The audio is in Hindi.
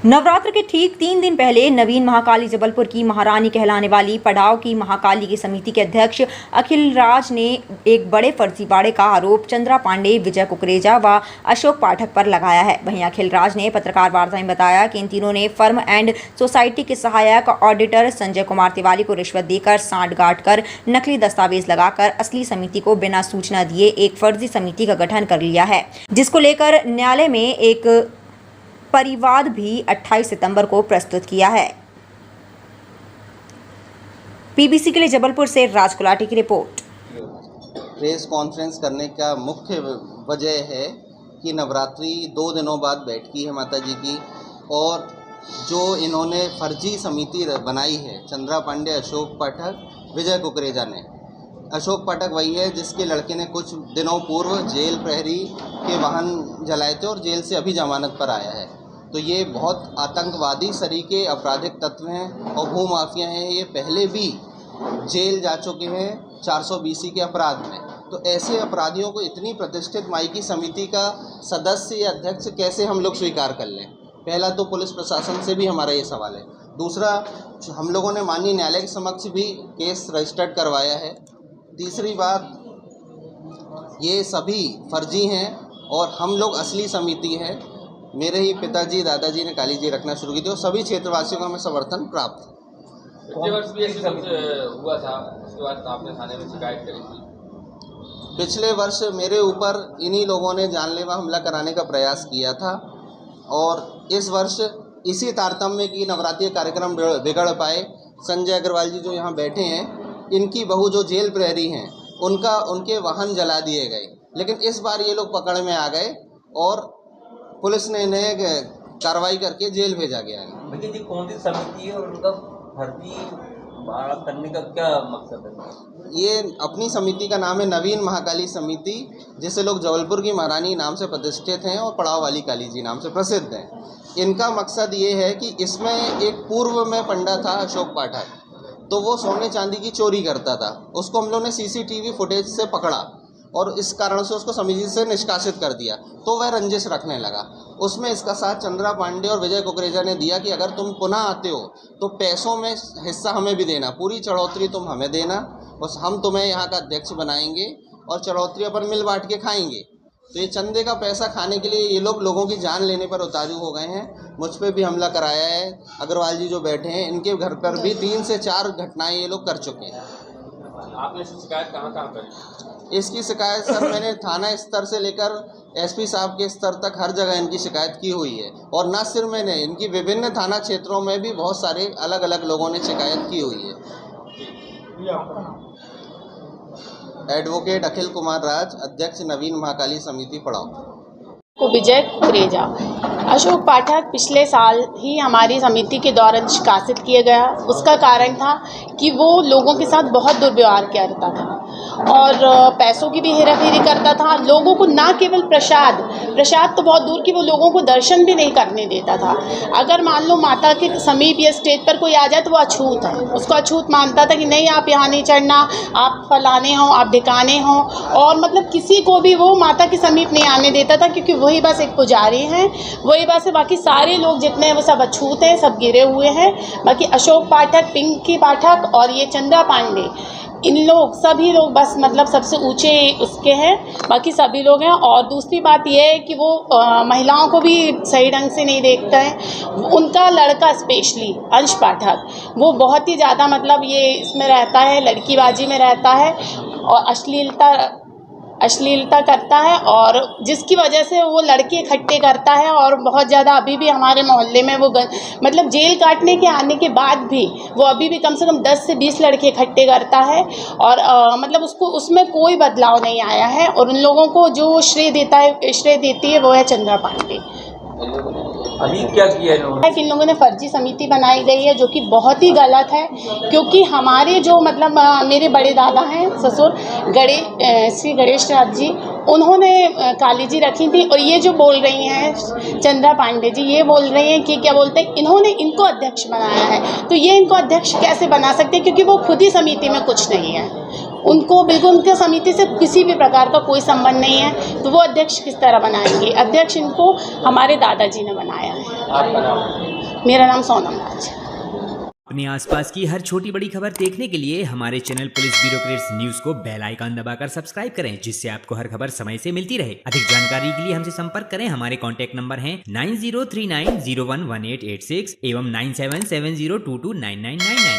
नवरात्र के ठीक 3 दिन पहले नवीन महाकाली जबलपुर की महारानी कहलाने वाली पड़ाव की महाकाली की समिति के अध्यक्ष अखिल राज ने एक बड़े फर्जीवाड़े का आरोप चंद्रा पांडे, विजय कुकरेजा व अशोक पाठक पर लगाया है। वहीं अखिल राज ने पत्रकार वार्ता में बताया कि इन तीनों ने फर्म एंड सोसाइटी के सहायक ऑडिटर संजय कुमार तिवारी को रिश्वत देकर सांठ-गांठ कर नकली दस्तावेज लगाकर असली समिति को बिना सूचना दिए एक फर्जी समिति का गठन कर लिया है, जिसको लेकर न्यायालय में एक परिवाद भी 28 सितंबर को प्रस्तुत किया है। पीबीसी के लिए जबलपुर से राज गुलाटी की रिपोर्ट। प्रेस कॉन्फ्रेंस करने का मुख्य वजह है कि नवरात्रि 2 दिनों बाद बैठकी है माता जी की, और जो इन्होंने फर्जी समिति बनाई है चंद्रा पांडे, अशोक पाठक, विजय कुकरेजा ने। अशोक पाठक वही है जिसके लड़के ने कुछ दिनों पूर्व जेल प्रहरी के वाहन जलाए थे और जेल से अभी जमानत पर आया है। तो ये बहुत आतंकवादी सरीके आपराधिक तत्व हैं और भूमाफिया हैं। ये पहले भी जेल जा चुके हैं 420 के अपराध में। तो ऐसे अपराधियों को इतनी प्रतिष्ठित माई की समिति का सदस्य या अध्यक्ष कैसे हम लोग स्वीकार कर लें? पहला तो पुलिस प्रशासन से भी हमारा ये सवाल है। दूसरा, हम लोगों ने माननीय न्यायालय के समक्ष भी केस रजिस्टर्ड करवाया है। तीसरी बात, ये सभी फर्जी हैं और हम लोग असली समिति है। मेरे ही पिताजी दादाजी ने काली जी रखना शुरू की थी और सभी क्षेत्रवासियों का हमें समर्थन प्राप्त है। पिछले वर्ष भी ऐसे हुआ था, उसके बाद आपने थाने में शिकायत करी थी। पिछले वर्ष मेरे ऊपर इन्हीं लोगों ने जानलेवा हमला कराने का प्रयास किया था और इस वर्ष इसी तारतम्य की नवरात्रि कार्यक्रम बिगड़ पाए। संजय अग्रवाल जी जो यहाँ बैठे हैं, इनकी बहू जो जेल प्रहरी हैं, उनके वाहन जला दिए गए। लेकिन इस बार ये लोग पकड़ में आ गए और पुलिस ने इन्हें कार्रवाई करके जेल भेजा गया है। भैया जी, कौन सी समिति है और उनका फर्जी करने का क्या मकसद है? ये अपनी समिति का नाम है नवीन महाकाली समिति, जिसे लोग जबलपुर की महारानी नाम से प्रतिष्ठित हैं और पड़ाव वाली काली जी नाम से प्रसिद्ध हैं। इनका मकसद ये है कि इसमें एक पूर्व में पंडा था अशोक पाठक, तो वो सोने चांदी की चोरी करता था। उसको हम लोगों ने सीसीटीवी फुटेज से पकड़ा और इस कारण से उसको समिति से निष्कासित कर दिया। तो वह रंजिश रखने लगा। उसमें इसका साथ चंद्रा पांडे और विजय कुकरेजा ने दिया कि अगर तुम पुनः आते हो तो पैसों में हिस्सा हमें भी देना, पूरी चढ़ोतरी तुम हमें देना, बस हम तुम्हें यहाँ का अध्यक्ष बनाएंगे और चढ़ोतरी अपन मिल बांट के खाएंगे। तो ये चंदे का पैसा खाने के लिए ये लोगों की जान लेने पर उतारू हो गए हैं। मुझ पर भी हमला कराया है। अग्रवाल जी जो बैठे हैं, इनके घर पर भी 3 से 4 घटनाएँ ये लोग कर चुके हैं। आपने शिकायत कहाँ करी? इसकी शिकायत सर मैंने थाना स्तर से लेकर एसपी साहब के स्तर तक हर जगह इनकी शिकायत की हुई है। और न सिर्फ मैंने, इनकी विभिन्न थाना क्षेत्रों में भी बहुत सारे अलग अलग लोगों ने शिकायत की हुई है। एडवोकेट अखिल कुमार राज, अध्यक्ष नवीन महाकाली समिति पड़ाव। को विजय कुकरेजा, अशोक पाठक पिछले साल ही हमारी समिति के द्वारा निष्कासित किया गया। उसका कारण था कि वो लोगों के साथ बहुत दुर्व्यवहार करता था और पैसों की भी हेराफेरी करता था। लोगों को ना केवल प्रसाद तो बहुत दूर की, वो लोगों को दर्शन भी नहीं करने देता था। अगर मान लो माता के समीप या स्टेज पर कोई आ जाए तो वो अछूत है, उसको अछूत मानता था कि नहीं आप यहाँ नहीं चढ़ना, आप फलाने हों, आप ढिकाने हों। और मतलब किसी को भी वो माता के समीप नहीं आने देता था, क्योंकि वही बस एक पुजारी हैं, वही बस है। बाकी सारे लोग जितने हैं वो सब अछूत हैं, सब गिरे हुए हैं। बाकी अशोक पाठक, पिंकी पाठक और ये चंद्रा पांडे, इन लोग सभी लोग बस मतलब सबसे ऊंचे उसके हैं, बाकी सभी लोग हैं। और दूसरी बात ये है कि वो महिलाओं को भी सही ढंग से नहीं देखता है। उनका लड़का स्पेशली अंश पाठक, वो बहुत ही ज़्यादा मतलब ये इसमें रहता है, लड़कीबाजी में रहता है और अश्लीलता करता है, और जिसकी वजह से वो लड़के इकट्ठे करता है। और बहुत ज़्यादा अभी भी हमारे मोहल्ले में वो मतलब जेल काटने के आने के बाद भी वो अभी भी कम से कम 10 से 20 लड़के इकट्ठे करता है और मतलब उसमें कोई बदलाव नहीं आया है। और उन लोगों को जो श्रेय देती है वो है चंद्रा पांडे। अभी क्या किया इन लोगों ने फर्जी समिति बनाई गई है, जो कि बहुत ही गलत है। क्योंकि हमारे जो मतलब मेरे बड़े दादा हैं ससुर श्री गणेश राज जी, उन्होंने काली जी रखी थी। और ये जो बोल रही हैं चंद्रा पांडे जी, ये बोल रही हैं कि क्या बोलते हैं, इन्होंने इनको अध्यक्ष बनाया है। तो ये इनको अध्यक्ष कैसे बना सकते हैं, क्योंकि वो खुद ही समिति में कुछ नहीं है। उनको बिल्कुल उनके समिति से किसी भी प्रकार का कोई संबंध नहीं है, तो वो अध्यक्ष किस तरह बनाएंगे? अध्यक्ष इनको हमारे दादाजी ने बनाया है। आपका नाम? मेरा नाम सोनम राज है। अपने आसपास की हर छोटी बड़ी खबर देखने के लिए हमारे channel police bureau crates news को बेल आइकन दबाकर सब्सक्राइब करें, जिससे आपको हर खबर समय से मिलती रहे। अधिक जानकारी के लिए हमसे संपर्क करें। हमारे कॉन्टैक्ट नंबर हैं 9039011886 एवं 9770229999।